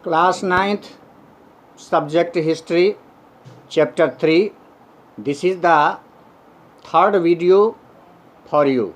Class 9th, subject history, chapter 3. This is the third video for you.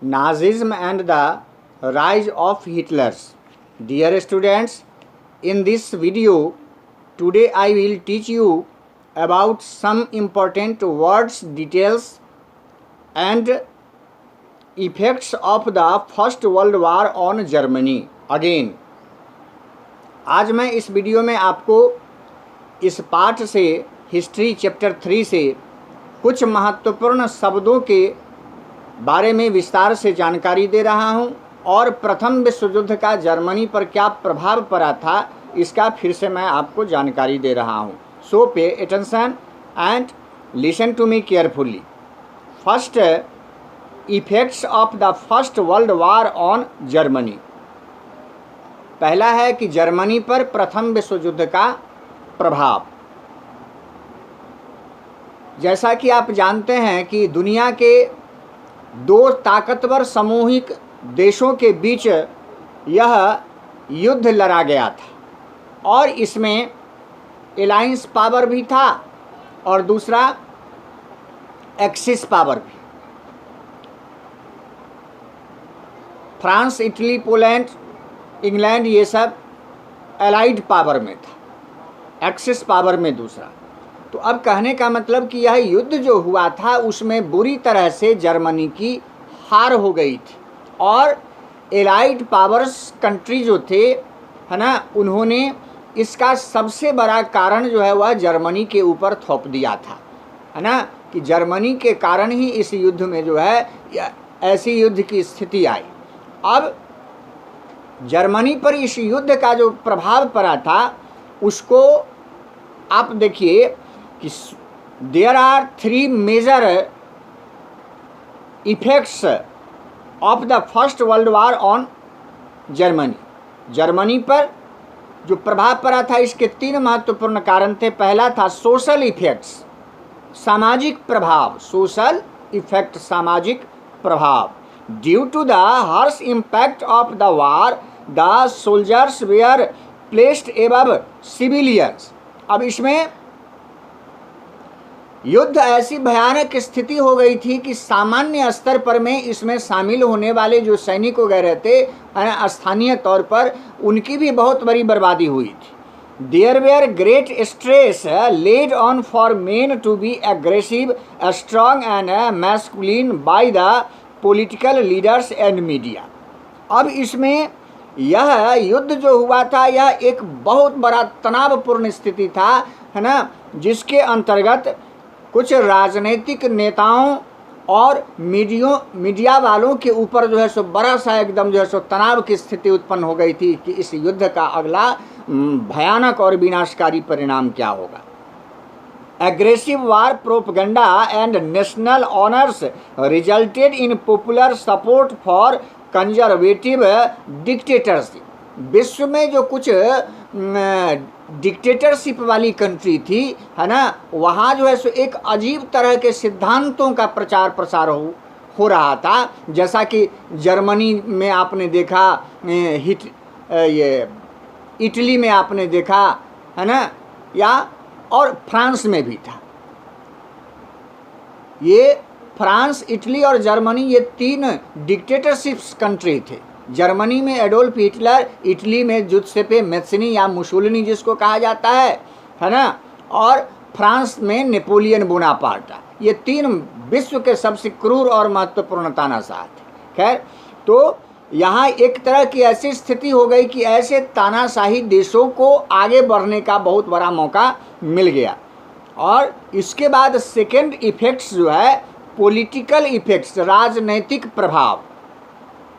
Nazism and the rise of Hitlers. Dear students, in this video, today I will teach you about some important words, details and effects of the First World War on Germany. Again, आज मैं इस video में आपको इस पाठ से history chapter 3 से कुछ महत्वपूर्ण शब्दों के बारे में विस्तार से जानकारी दे रहा हूं और प्रथम विश्व युद्ध का जर्मनी पर क्या प्रभाव पड़ा था इसका फिर से मैं आपको जानकारी दे रहा हूं. So pay attention and listen to me carefully. First, effects of the first world war on Germany. पहला है कि जर्मनी पर प्रथम विश्व युद्ध का प्रभाव. जैसा कि आप जानते हैं कि दुनिया के दो ताकतवर सामूहिक देशों के बीच यह युद्ध लड़ा गया था और इसमें एलायंस पावर भी था और दूसरा एक्सिस पावर भी. फ्रांस, इटली, पोलैंड, इंग्लैंड ये सब एलाइड पावर में था, एक्सिस पावर में दूसरा. तो अब कहने का मतलब कि यह युद्ध जो हुआ था उसमें बुरी तरह से जर्मनी की हार हो गई थी और एलाइड पावर्स कंट्री जो थे है ना, उन्होंने इसका सबसे बड़ा कारण जो है वह जर्मनी के ऊपर थोप दिया था है ना, कि जर्मनी के कारण ही इस युद्ध में जो है ऐसी युद्ध की स्थिति आई. अब जर्मनी पर इस युद्ध का जो प्रभाव पड़ा था उसको आप देखिए कि there are 3 major effects of the first world war on Germany. Germany पर जो प्रभाव पड़ा था इसके 3 महत्वपूर्ण कारण थे. पहला था सोशल इफेक्ट्स, सामाजिक प्रभाव. सोशल इफेक्ट, सामाजिक प्रभाव. Due to the harsh impact of the war, the soldiers were placed above civilians. अब इसमें युद्ध ऐसी भयानक स्थिति हो गई थी कि सामान्य स्तर पर में इसमें शामिल होने वाले जो सैनिक वगैरह थे स्थानीय तौर पर उनकी भी बहुत बड़ी बर्बादी हुई थी. There were great stress laid on for men to be aggressive, strong and masculine by the political leaders and media. अब इसमें यह युद्ध जो हुआ था यह एक बहुत बड़ा तनावपूर्ण स्थिति था है ना, जिसके अंतर्गत कुछ राजनीतिक नेताओं और मीडिया वालों के ऊपर जो है सो बड़ा सा एकदम जो है सो तनाव की स्थिति उत्पन्न हो गई थी कि इस युद्ध का अगला भयानक और विनाशकारी परिणाम क्या होगा. Aggressive war propaganda and national honors resulted in popular support for conservative dictatorship. विश्व में जो कुछ डिक्टेटरशिप वाली कंट्री थी है ना, वहाँ जो है सो एक अजीब तरह के सिद्धांतों का प्रचार प्रसार हो रहा था. जैसा कि जर्मनी में आपने देखा, ये इटली में आपने देखा है ना, या और फ्रांस में भी था. ये फ्रांस, इटली और जर्मनी ये 3 डिक्टेटरशिप्स कंट्री थे. जर्मनी में एडोल्फ हिटलर, इटली में जुसेप्पे मैत्सोनी या मुसोलिनी जिसको कहा जाता है ना, और फ्रांस में नेपोलियन बोनापार्ट. ये 3 विश्व के सबसे क्रूर और महत्वपूर्ण तानाशाह थे. खैर, तो यहाँ एक तरह की ऐसी स्थिति हो गई कि ऐसे तानाशाही देशों को आगे बढ़ने का बहुत बड़ा मौका मिल गया. और इसके बाद सेकेंड इफेक्ट्स जो है पॉलिटिकल इफेक्ट्स, राजनैतिक प्रभाव.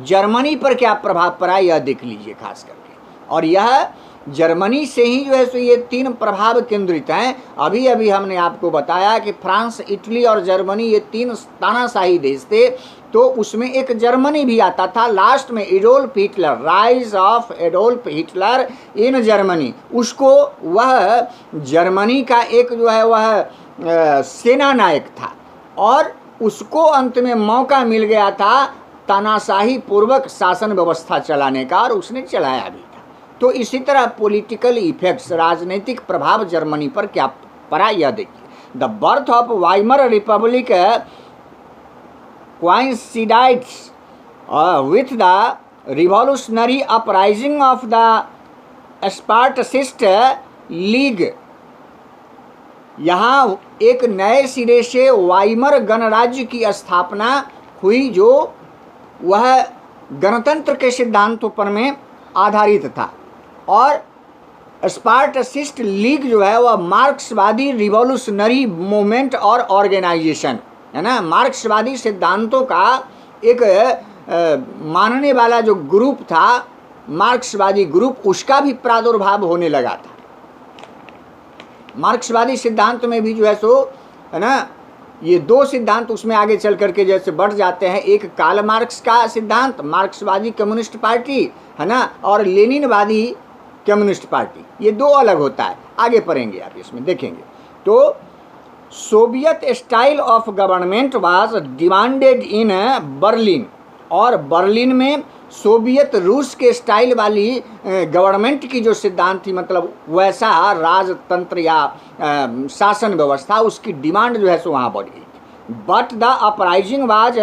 जर्मनी पर क्या प्रभाव पड़ा यह देख लीजिए खास करके. और यह जर्मनी से ही जो है सो ये 3 प्रभाव केंद्रित हैं. अभी अभी हमने आपको बताया कि फ्रांस, इटली और जर्मनी ये 3 तानाशाही देश थे, तो उसमें एक जर्मनी भी आता था. लास्ट में Adolf Hitler, rise of Adolf Hitler in Germany, उसको वह जर्मनी का एक जो है वह सेना नायक था और उसको अंत में मौका मिल गया था तानाशाही पूर्वक शासन व्यवस्था चलाने का, और उसने चलाया भी था. तो इसी तरह पॉलिटिकल इफेक्ट्स, राजनीतिक प्रभाव जर्मनी पर क्या पड़ा यह देखिए। The birth of Weimar Republic coincides with the revolutionary uprising of the Spartacist League। यहाँ एक नए सिरे से वाइमर गणराज्य की स्थापना हुई जो वह गणतंत्र के सिद्धांतों पर में आधारित था, और स्पार्टसिस्ट लीग जो है वह मार्क्सवादी रिवॉल्यूशनरी मूवमेंट और ऑर्गेनाइजेशन है ना, मार्क्सवादी सिद्धांतों का एक मानने वाला जो ग्रुप था, मार्क्सवादी ग्रुप, उसका भी प्रादुर्भाव होने लगा था। मार्क्सवादी सिद्धांत में भी जो है सो है ना, ये दो सिद्धांत उसमें आगे चल करके जैसे बढ़ जाते हैं, एक कार्ल मार्क्स का सिद्धांत मार्क्सवादी कम्युनिस्ट पार्टी है ना, और लेनिनवादी कम्युनिस्ट पार्टी, ये दो अलग होता है, आगे पढ़ेंगे आप इसमें देखेंगे। तो Soviet style of government was demanded in Berlin, और बर्लिन में सोवियत रूस के स्टाइल वाली गवर्नमेंट की जो सिद्धांत थी, मतलब वैसा राजतंत्र या शासन व्यवस्था, उसकी डिमांड जो है सो वहाँ बढ़ गई। But the uprising was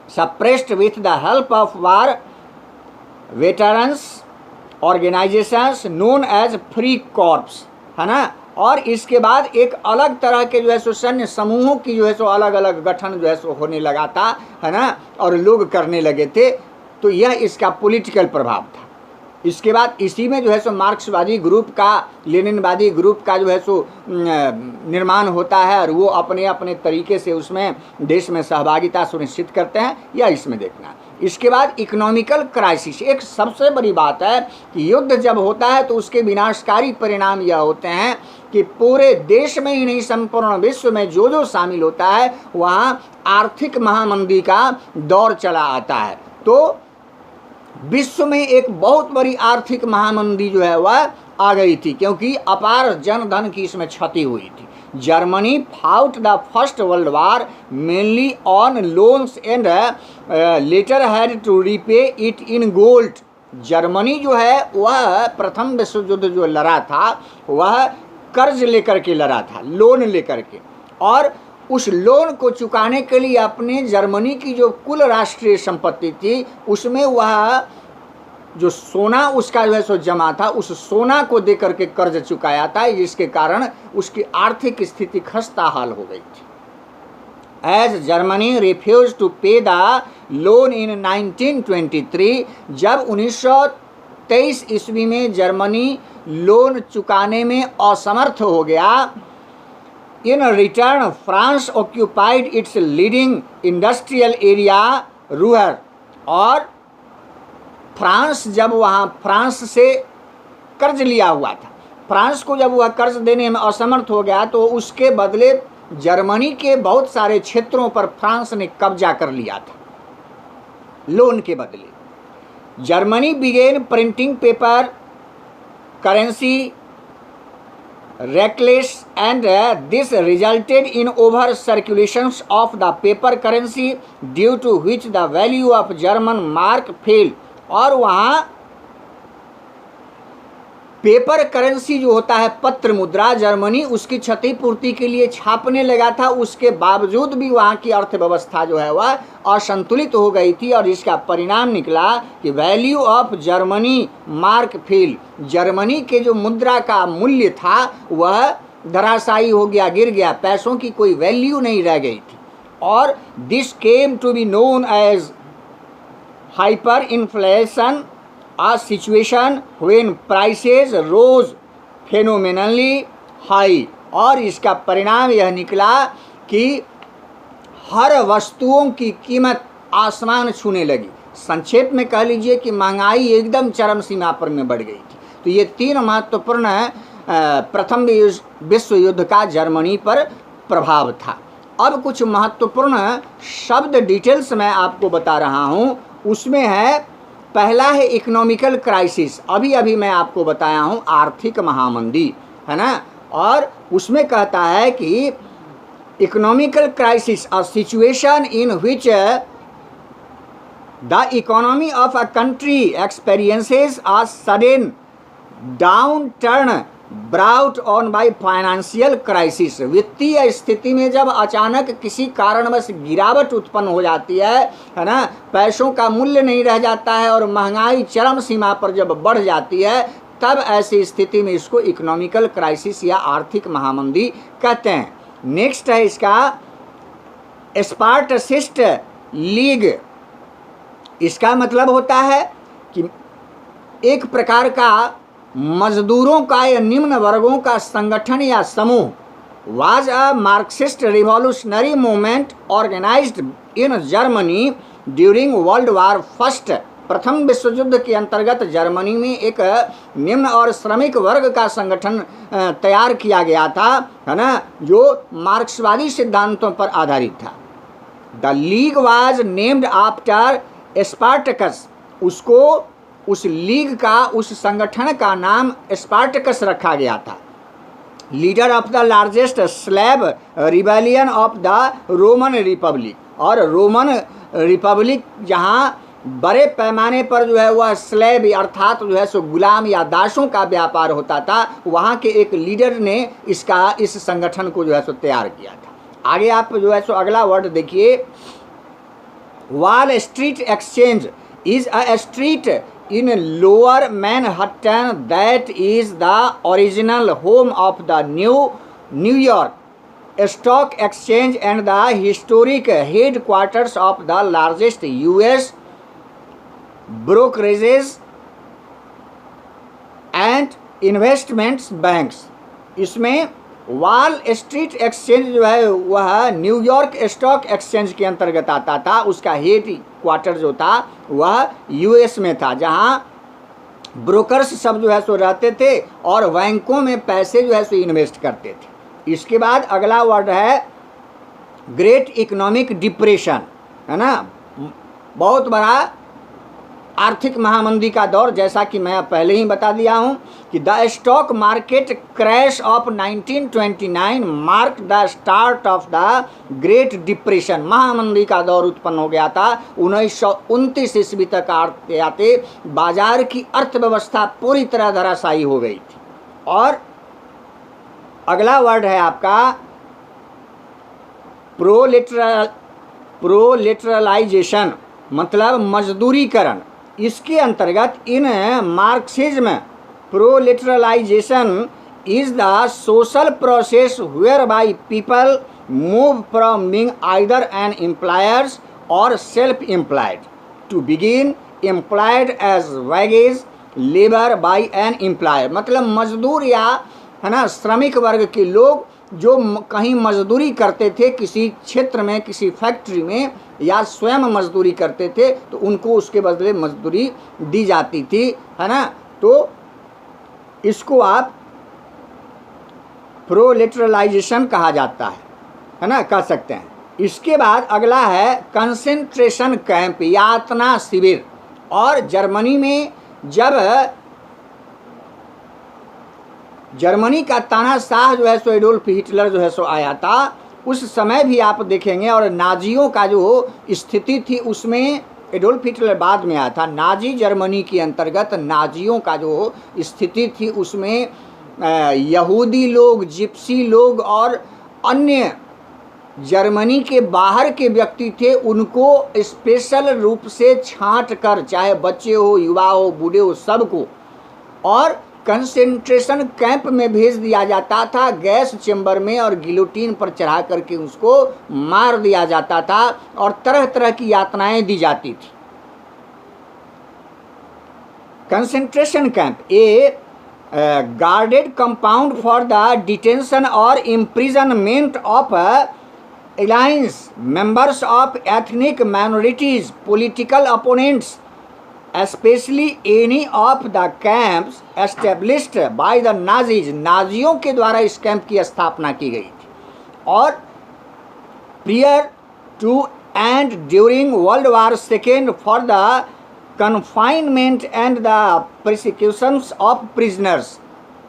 suppressed with the help of war veterans organisations known as Free Corps है ना, और इसके बाद एक अलग तरह के जो है सो सैन्य समूहों की जो है सो अलग अलग गठन जो है सो होने लगा था है ना, और लोग करने लगे थे। तो यह इसका पॉलिटिकल प्रभाव था। इसके बाद इसी में जो है सो मार्क्सवादी ग्रुप का, लेनिनवादी ग्रुप का जो है सो निर्माण होता है, और वो अपने अपने तरीके से उसमें देश में सहभागिता सुनिश्चित करते हैं, या इसमें देखना। इसके बाद इकोनॉमिकल क्राइसिस, एक सबसे बड़ी बात है कि युद्ध जब होता है तो उसके विनाशकारी परिणाम यह होते हैं कि पूरे देश में ही नहीं, संपूर्ण विश्व में जो जो शामिल होता है वहाँ आर्थिक महामंदी का दौर चला आता है। तो विश्व में एक बहुत बड़ी आर्थिक महामंदी जो है वह आ गई थी, क्योंकि अपार जनधन की इसमें क्षति हुई थी। Germany fought the first World War mainly on loans and later had to repay it in gold. Germany जो है वह प्रथम विश्व युद्ध जो लड़ा था वह कर्ज लेकर के लड़ा था, लोन लेकर के, और उस लोन को चुकाने के लिए अपने जर्मनी की जो कुल राष्ट्रीय संपत्ति थी उसमें वह जो सोना उसका जो है सो जमा था, उस सोना को दे करके कर्ज चुकाया था, जिसके कारण उसकी आर्थिक स्थिति खस्ता हाल हो गई थी। एज जर्मनी रिफ्यूज टू पे द लोन इन 1923, जब 1923 ईस्वी में जर्मनी लोन चुकाने में असमर्थ हो गया, in return France occupied it's leading industrial area Ruhr, और फ्रांस जब वहाँ फ्रांस से कर्ज लिया हुआ था, फ्रांस को जब वह कर्ज देने में असमर्थ हो गया तो उसके बदले जर्मनी के बहुत सारे क्षेत्रों पर फ्रांस ने कब्जा कर लिया था लोन के बदले। Germany began printing paper currency reckless and this resulted in over circulations of the paper currency due to which the value of German mark fell। और वहाँ पेपर करेंसी जो होता है पत्र मुद्रा, जर्मनी उसकी क्षतिपूर्ति के लिए छापने लगा था, उसके बावजूद भी वहाँ की अर्थव्यवस्था जो है वह असंतुलित हो गई थी, और इसका परिणाम निकला कि value of Germany mark fail, Germany के जो मुद्रा का मूल्य था वह धराशायी हो गया, गिर गया, पैसों की कोई वैल्यू नहीं रह गई थी। और this came to be known as hyper inflation, a situation when prices rose phenomenally high। और इसका परिणाम यह निकला कि हर वस्तुओं की कीमत आसमान छूने लगी। संक्षेप में कह लीजिए कि महंगाई एकदम चरम सीमा पर में बढ़ गई थी। तो ये तीन महत्वपूर्ण प्रथम विश्व युद्ध का जर्मनी पर प्रभाव था। अब कुछ महत्वपूर्ण शब्द डिटेल्स मैं आपको बता रहा हूँ, उसमें है पहला है इकोनॉमिकल क्राइसिस, अभी अभी मैं आपको बताया हूँ आर्थिक महामंदी है ना, और उसमें कहता है कि economical crisis a situation in which the economy of a country experiences a sudden down turn brought on by financial crisis. वित्तीय स्थिति में जब अचानक किसी कारणवश गिरावट उत्पन्न हो जाती है ना, पैसों का मूल्य नहीं रह जाता है और महंगाई चरम सीमा पर जब बढ़ जाती है, तब ऐसी स्थिति में इसको इकोनॉमिकल क्राइसिस या आर्थिक महामंदी कहते हैं। नेक्स्ट है इसका स्पार्टसिस्ट लीग। इसका मतलब होता है कि एक प्रकार का मजदूरों का या निम्न वर्गों का संगठन या समूह। Was a Marxist revolutionary movement organised in Germany during World War first. प्रथम विश्व युद्ध के अंतर्गत जर्मनी में एक निम्न और श्रमिक वर्ग का संगठन तैयार किया गया था, है ना, जो मार्क्सवादी सिद्धांतों पर आधारित था। The league was named after Spartacus. उसको उस लीग का, उस संगठन का नाम स्पार्टकस रखा गया था। Leader of the largest slab rebellion of the Roman Republic. और रोमन रिपब्लिक जहाँ बड़े पैमाने पर जो है वह स्लैब अर्थात जो है सो गुलाम या दासों का व्यापार होता था, वहाँ के एक लीडर ने इस संगठन को जो है सो तैयार किया था। आगे आप जो है सो अगला वर्ड देखिए, wall street exchange is a street in lower Manhattan that is the original home of the New York Stock Exchange and the historic headquarters of the largest US brokerages and investments banks। इसमें wall street exchange जो है वह New York stock exchange के अंतर्गत आता था। उसका head quarter जो था वह यूएस में था, जहां ब्रोकर्स सब जो है सो रहते थे और बैंकों में पैसे जो है सो इन्वेस्ट करते थे। इसके बाद अगला वर्ड है ग्रेट इकोनॉमिक डिप्रेशन, है ना, बहुत बड़ा आर्थिक महामंदी का दौर। जैसा कि मैं पहले ही बता दिया हूं कि the stock market crash of 1929 mark the start of the great depression. महामंदी का दौर उत्पन्न हो गया था 1929 ईस्वी तक आते आते बाजार की अर्थव्यवस्था पूरी तरह धराशायी हो गई थी। और अगला वर्ड है आपका प्रोलेटरलाइजेशन, मतलब मजदूरीकरण। इसके अंतर्गत in Marxism proletarianisation is the social process whereby people move from being either an employers और सेल्फ एम्प्लॉयड टू बिगिन employed as wages labour by an employer. मतलब मजदूर या, है ना, श्रमिक वर्ग के लोग जो कहीं मजदूरी करते थे किसी क्षेत्र में, किसी फैक्ट्री में, या स्वयं मजदूरी करते थे, तो उनको उसके बदले मजदूरी दी जाती थी, है ना। तो इसको आप प्रोलेटरलाइजेशन कहा जाता है ना, कह सकते हैं। इसके बाद अगला है कंसेंट्रेशन कैंप, यातना शिविर। और जर्मनी में जब जर्मनी का तानाशाह जो है सो एडोल्फ हिटलर जो है सो आया था, उस समय भी आप देखेंगे, और नाजियों का जो स्थिति थी उसमें एडोल्फ हिटलर बाद में आया था। नाजी जर्मनी के अंतर्गत नाजियों का जो स्थिति थी उसमें यहूदी लोग, जिप्सी लोग और अन्य जर्मनी के बाहर के व्यक्ति थे, उनको स्पेशल रूप से छांट कर, चाहे बच्चे हो, युवा हो, बूढ़े हो, सबको, और कंसेंट्रेशन कैंप में भेज दिया जाता था, गैस चेंबर में, और गिलोटीन पर चढ़ा करके उसको मार दिया जाता था और तरह तरह की यातनाएं दी जाती थी। Concentration camp a guarded compound for the detention और imprisonment of alliance members of ethnic minorities, political opponents, especially any of the camps established by the Nazis। नाजियों के द्वारा इस कैंप की स्थापना की गई थी। और prior to and during World War II for the confinement and the persecutions of prisoners,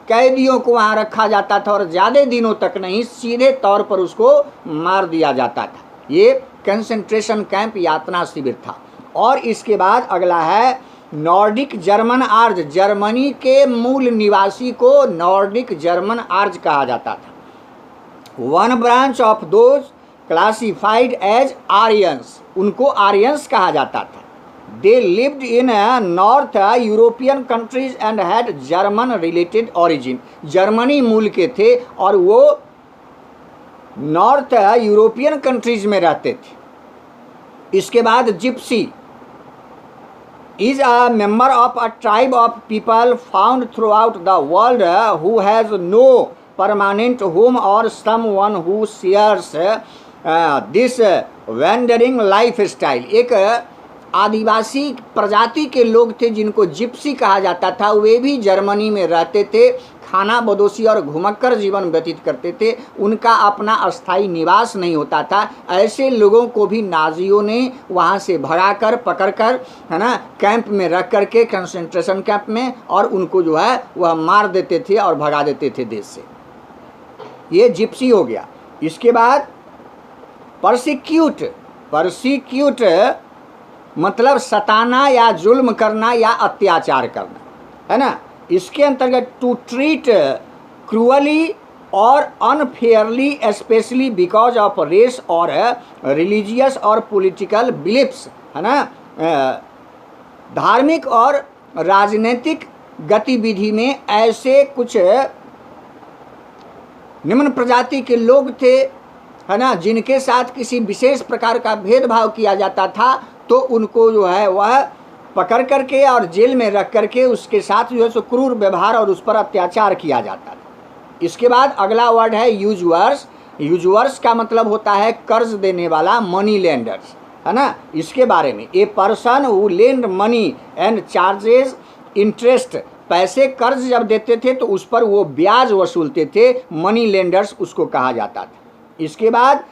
कैदियों को वहाँ रखा जाता था और ज़्यादा दिनों तक नहीं, सीधे तौर पर उसको मार दिया जाता था। ये कंसेंट्रेशन कैंप, यातना शिविर था। और इसके बाद अगला है नॉर्डिक जर्मन आर्ज, जर्मनी के मूल निवासी को नॉर्डिक जर्मन आर्ज कहा जाता था। One branch of those classified as Aryans, उनको आर्यंस कहा जाता था। They lived in North European countries and had German related origin, Germany मूल के थे और वो नॉर्थ यूरोपियन कंट्रीज में रहते थे। इसके बाद Gypsy is a member of a tribe of people found throughout the world who has no permanent home or someone who shares this wandering lifestyle। एक आदिवासी प्रजाति के लोग थे जिनको जिप्सी कहा जाता था, वे भी जर्मनी में रहते थे, खाना बदोशी और घुमक्कर जीवन व्यतीत करते थे, उनका अपना अस्थायी निवास नहीं होता था। ऐसे लोगों को भी नाजियों ने वहाँ से भगाकर पकड़कर, है ना, कैंप में रख करके, कंसंट्रेशन कैंप में, और उनको जो है वह मार देते थे और भगा देते थे देश से। ये जिप्सी हो गया। इसके बाद परसिक्यूट मतलब सताना या जुल्म करना या अत्याचार करना, है ना। इसके अंतर्गत टू ट्रीट क्रूअली और unfairly specially because of race और रिलीजियस और पॉलिटिकल बिलीफ्स, है ना। धार्मिक और राजनीतिक गतिविधि में ऐसे कुछ निम्न प्रजाति के लोग थे, है ना, जिनके साथ किसी विशेष प्रकार का भेदभाव किया जाता था, तो उनको जो है वह पकड़ करके और जेल में रख करके उसके साथ जो है सो क्रूर व्यवहार और उस पर अत्याचार किया जाता था। इसके बाद अगला वर्ड है यूजुअर्स। यूजुअर्स का मतलब होता है कर्ज देने वाला, मनी लेंडर्स, है ना। इसके बारे में a person who lend money and charges interest, पैसे कर्ज जब देते थे तो उस पर वो ब्याज वसूलते थे, मनी लेंडर्स उसको कहा जाता था। इसके बाद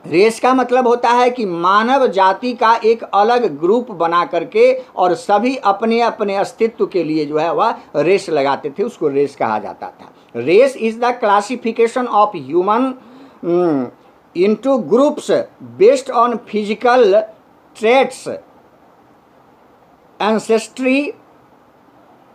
रेस का मतलब होता है कि मानव जाति का एक अलग ग्रुप बना करके और सभी अपने अपने अस्तित्व के लिए जो है वह रेस लगाते थे, उसको रेस कहा जाता था। Race is the classification of human into groups based on physical traits, ancestry,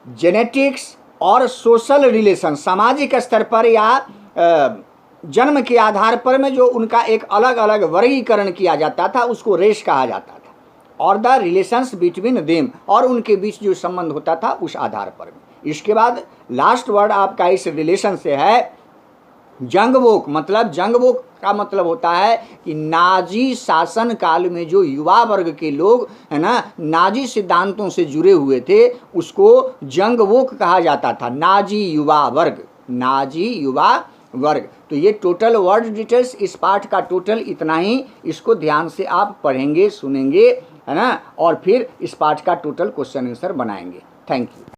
genetics और सोशल रिलेशन, सामाजिक स्तर पर या जन्म के आधार पर में जो उनका एक अलग अलग वर्गीकरण किया जाता था उसको रेस कहा जाता था, और द रिलेशंस बिटवीन देम, और उनके बीच जो संबंध होता था उस आधार पर में। इसके बाद लास्ट वर्ड आपका इस रिलेशन से है जंगवोक। मतलब जंगवोक का मतलब होता है कि नाजी शासन काल में जो युवा वर्ग के लोग, है ना, नाजी सिद्धांतों से जुड़े हुए थे, उसको जंगवोक कहा जाता था। नाजी युवा वर्ग, नाजी युवा वर्ग। तो ये टोटल वर्ड डिटेल्स, इस पाठ का टोटल इतना ही। इसको ध्यान से आप पढ़ेंगे, सुनेंगे, है ना, और फिर इस पाठ का टोटल क्वेश्चन आंसर बनाएंगे। Thank you.